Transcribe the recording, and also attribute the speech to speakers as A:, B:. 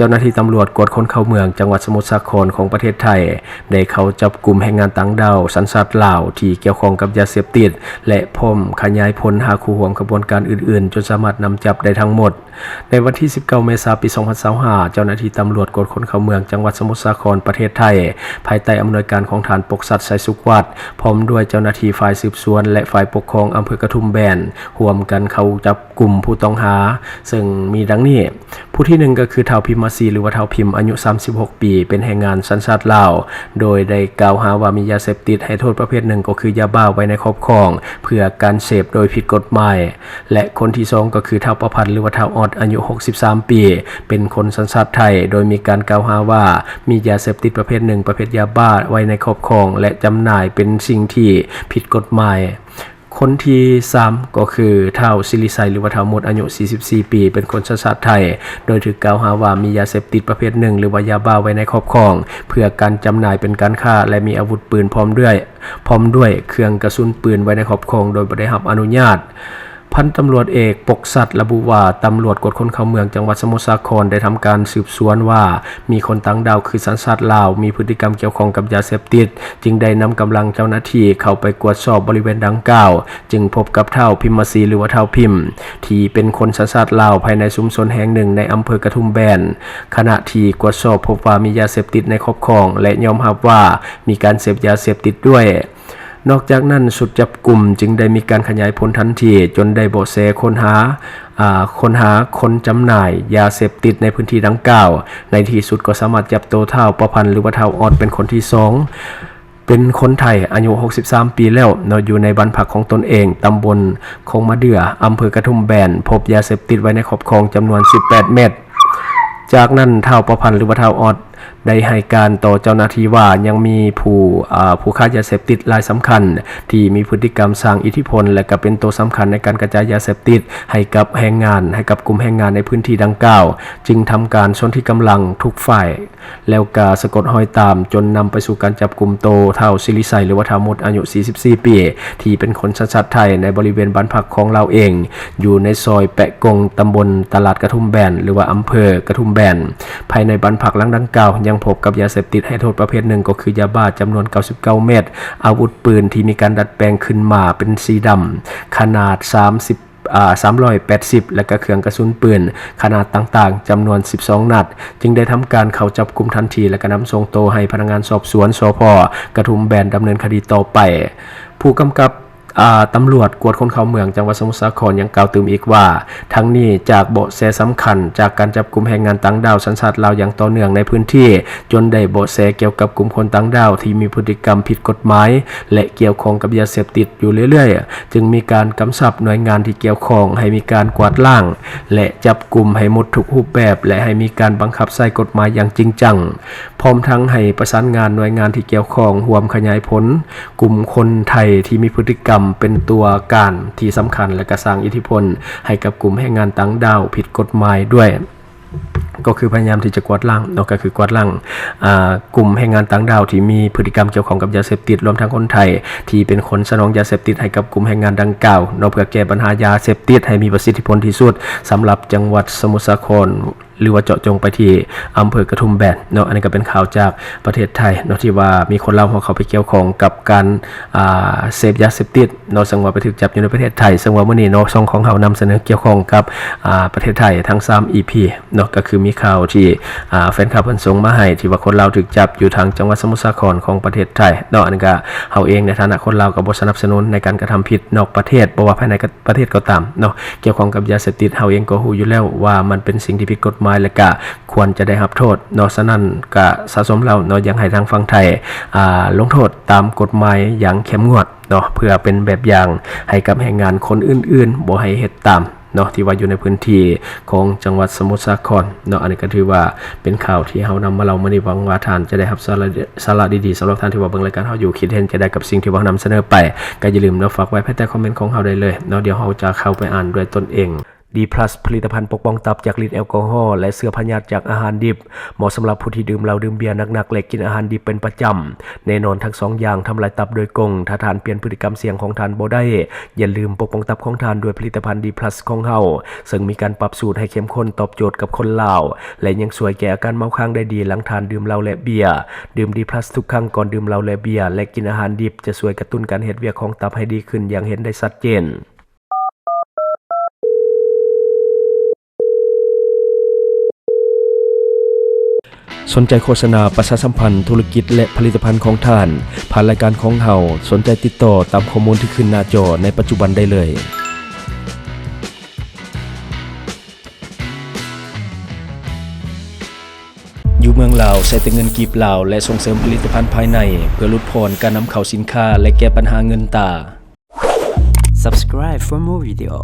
A: จ้าหน้าที่ตำรวจกวดคนเข้าเมืองจังหวัดสมุทรสาครของประเทศไทยได้เข้าจับกลุ่มแรงงานต่างด้าวสัญชาติลาวที่เกี่ยวข้องกับยาเสพติดและพร้อมขยายผลหาคู่ร่วมกระบวนการอื่นๆจนสามารถนำจับได้ทั้งหมดในวันที่19 เมษายน ปี 2025เจ้าหน้าที่ตำรวจกวดคนเข้าเมืองจังหวัดสมุทรสาครประเทศไทยภายใต้อำนวยการของฐานปกสัตย์ไสสุขวัฒน์พร้อมด้วยเจ้าหน้าที่ฝ่ายสืบสวนและฝ่ายปกครองอำเภอกระทุ่มแบนร่วมกันเข้าจับกลุ่มผู้ต้องหาซึ่งมีดังนี้ผู้ที่1ก็คือท้าวพิมพ์มาซีหรือว่าท้าวพิมพ์อายุ36 ปีเป็นแรงงานสัญชาติลาวโดยได้กล่าวหาว่ามียาเสพติดให้โทษประเภทหนึ่งก็คือยาบ้าไว้ในครอบครองเพื่อการเสพโดยผิดกฎหมายและคนที่2ก็คือท้าวประพันธ์หรือว่าท้าวออดอายุ63 ปีเป็นคนสัญชาติไทยโดยมีการกล่าวหาว่ามียาเสพติดประเภทหนึ่งประเภทยาบ้าไว้ในครอบครองและจำหน่ายเป็นสิ่งที่ผิดกฎหมายคนที่3ก็คือท้าวศิริไสหรือว่าท้าวมดอายุ44 ปีเป็นคนสัญชาติไทยโดยถูกกล่าวหาว่ามียาเสพติดประเภทหนึ่งหรือว่ายาบ้าไว้ในครอบครองเพื่อการจำหน่ายเป็นการค้าและมีอาวุธปืนพร้อมด้วยเครื่องกระสุนปืนไว้ในครอบครองโดยบ่ได้รับอนุญาตพันตำรวจเอกปกสัตย์ระบุว่าตำรวจกวดคนเข้าเมืองจังหวัดสมุทรสาครได้ทำการสืบสวนว่ามีคนต่างดาวคือสัญชาติลาวมีพฤติกรรมเกี่ยวข้องกับยาเสพติดจึงได้นำกำลังเจ้าหน้าที่เข้าไปตรวจสอบบริเวณดังกล่าวจึงพบกับท้าวพิมพ์มาซีหรือว่าท้าวพิมพ์ที่เป็นคนสัญชาติลาวภายในชุมชนแห่งหนึ่งในอำเภอกระทุ่มแบนขณะที่ตรวจสอบพบว่ามียาเสพติดในครอบครองและยอมรับว่ามีการเสพยาเสพติดด้วยนอกจากนั้นชุดจับกลุ่มจึงได้มีการขยายผลทันทีจนได้เบาะแสค้นหาคนจำหน่ายยาเสพติดในพื้นที่ดังกล่าวในที่สุดก็สามารถจับตัวท้าวประพันธ์หรือว่าท้าวออดเป็นคนที่2เป็นคนไทยอายุ63 ปีแล้วอยู่ในบ้านพักของตนเองตำบลคงมะเดื่ออำเภอกระทุ่มแบนพบยาเสพติดไว้ในครอบครองจำนวน18 เม็ดจากนั้นท้าวประพันธ์หรือว่าท้าวออดได้ให้การต่อเจ้าหน้าที่ว่ายังมีผู้ค้ายาเสพติดรายสำคัญที่มีพฤติกรรมสร้างอิทธิพลและก็เป็นตัวสำคัญในการกระจายยาเสพติดให้กับกลุ่มแรงงานในพื้นที่ดังกล่าวจึงทำการสนธิกำลังทุกฝ่ายแล้วก็สะกดรอยตามจนนำไปสู่การจับกลุ่มท้าวศิริไสหรือว่าท้าวมดอายุ44 ปีที่เป็นคนสัญชาติไทยในบริเวณบ้านพักของเราเองอยู่ในซอยแปะกงตำบลตลาดกระทุ่มแบนหรือว่าอำเภอกระทุ่มแบนภายในบ้านพักหลังดังกล่าวยังพบกับยาเสพติดให้โทษประเภทหนึ่งก็คือยาบ้าจำนวน99 เม็ดอาวุธปืนที่มีการดัดแปลงขึ้นมาเป็นสีดำขนาด380และก็เครื่องกระสุนปืนขนาดต่างๆจำนวน12 นัดจึงได้ทำการเข้าจับกุมทันทีและก็นำส่งตัวให้พนักงานสอบสวนสภ.กระทุ่มแบนดำเนินคดีต่อไปผู้กำกับตำรวจกวดคนเข้าเมืองจังหวัดสมุทรสาครยังกล่าวเติมอีกว่าทั้งนี้จากเบาะแสสำคัญจากการจับกลุ่มแรงงานต่างดาวสัญชาติลาวอย่างต่อเนื่องในพื้นที่จนได้เบาะแสเกี่ยวกับกลุ่มคนต่างดาวที่มีพฤติกรรมผิดกฎหมายและเกี่ยวข้องกับยาเสพติดอยู่เรื่อยๆจึงมีการกำชับหน่วยงานที่เกี่ยวข้องให้มีการกวาดล้างและจับกลุ่มให้หมดทุกรูปแบบและให้มีการบังคับใช้กฎหมายอย่างจริงจังพร้อมทั้งให้ประสานงานหน่วยงานที่เกี่ยวข้องร่วมขยายผลกลุ่มคนไทยที่มีพฤติกรรมเป็นตัวการที่สำคัญและก็สร้างอิทธิพลให้กับกลุ่มแรงงานต่างดาวผิดกฎหมายด้วยก็คือพยายามที่จะกวาดล้างก็คือกวาดล้างกลุ่มแรงงานต่างดาวที่มีพฤติกรรมเกี่ยวข้องกับยาเสพติดรวมทั้งคนไทยที่เป็นคนสนองยาเสพติดให้กับกลุ่มแรงงานดังกล่าวเพื่อแก้ปัญหายาเสพติดให้มีประสิทธิผลที่สุดสำหรับจังหวัดสมุทรสาครหรือว่าเจาะจงไปที่อำเภอกระทุ่มแบนอันนี้ก็เป็นข่าวจากประเทศไทยที่ว่ามีคนลาวเขาไปเกี่ยวข้องกับการเสพยาเสพติดซึ่งว่าไปถูกจับอยู่ในประเทศไทยซึ่งว่ามื้อนี้ช่องของเรานำเสนอเกี่ยวข้องกับประเทศไทยทั้ง3 EP ก็คือมีข่าวที่แฟนคลับเพิ่นส่งมาให้ที่ว่าคนลาวถูกจับอยู่ทางจังหวัดสมุทรสาครของประเทศไทยอันนี้ก็เฮาเองในฐานะคนลาวก็บ่สนับสนุนในการกระทำผิดนอกประเทศบ่ว่าภายในประเทศก็ตามเกี่ยวข้องกับยาเสพติดเฮาเองก็รู้อยู่แล้วว่ามันเป็นสิ่งที่ผิดกฎหมายและก็ควรจะได้รับโทษฉะนั้นก็สะสมเรายังให้ทางฝั่งไทยลงโทษตามกฎหมายอย่างเข้มงวดเพื่อเป็นแบบอย่างให้กับแรงงานคนอื่นๆบ่ให้เฮ็ดตามที่ว่าอยู่ในพื้นที่ของจังหวัดสมุทรสาครอันนี้ก็ถือว่าเป็นข่าวที่เฮานำมาเล่ามื้อนี้หวังว่าท่านจะได้รับสาระดีๆสำหรับท่านที่ว่าเบิ่งรายการเฮาอยู่คิดเห็นจะได้กับสิ่งที่ว่านำเสนอไปก็อย่าลืมฝากไว้ภายใต้คอมเมนต์ของเฮาได้เลยเดี๋ยวเฮาจะเข้าไปอ่านด้วยตนเอง ดีพลัสผลิตภัณฑ์ปกป้องตับจากฤทธิ์แอลกอฮอล์และเชื้อพยาธิจากอาหารดิบเหมาะสำหรับผู้ที่ดื่มเหล้าดื่มเบียร์หนักๆและกินอาหารดิบเป็นประจำแน่นอนทั้ง2อย่างทำลายตับโดยกงถ้าทานเปลี่ยนพฤติกรรมเสี่ยงของทานบ่ได้อย่าลืมปกป้องตับของทานด้วยผลิตภัณฑ์ดีพลัสของเฮาซึ่งมีการปรับสูตรให้เข้มข้นตอบโจทย์กับคนลาวและยังช่วยแก้อาการเมาค้างได้ดีหลังทานดื่มเหล้าและเบียร์ดื่มดีพลัสทุกครั้งก่อนดื่มเหล้าและเบียร์และกินอาหารดิบจะช่วยกระตุ้นการเฮ็ดเวียกของตับให้ดีขึ้นอย่างเห็นได้ชัดเจนสนใจโฆษณาประชาสัมพันธ์ธุรกิจและผลิตภัณฑ์ของท่านผ่านรายการของเฮาสนใจติดต่อตามข้อมูลที่ขึ้นหน้าจอในปัจจุบันได้เลยอยู่เมืองลาวใช้แต่เงินกีบลาวและส่งเสริมผลิตภัณฑ์ภายในเพื่อลดพรการนำเข้าสินค้าและแก้ปัญหาเงินตา
B: Subscribe for more video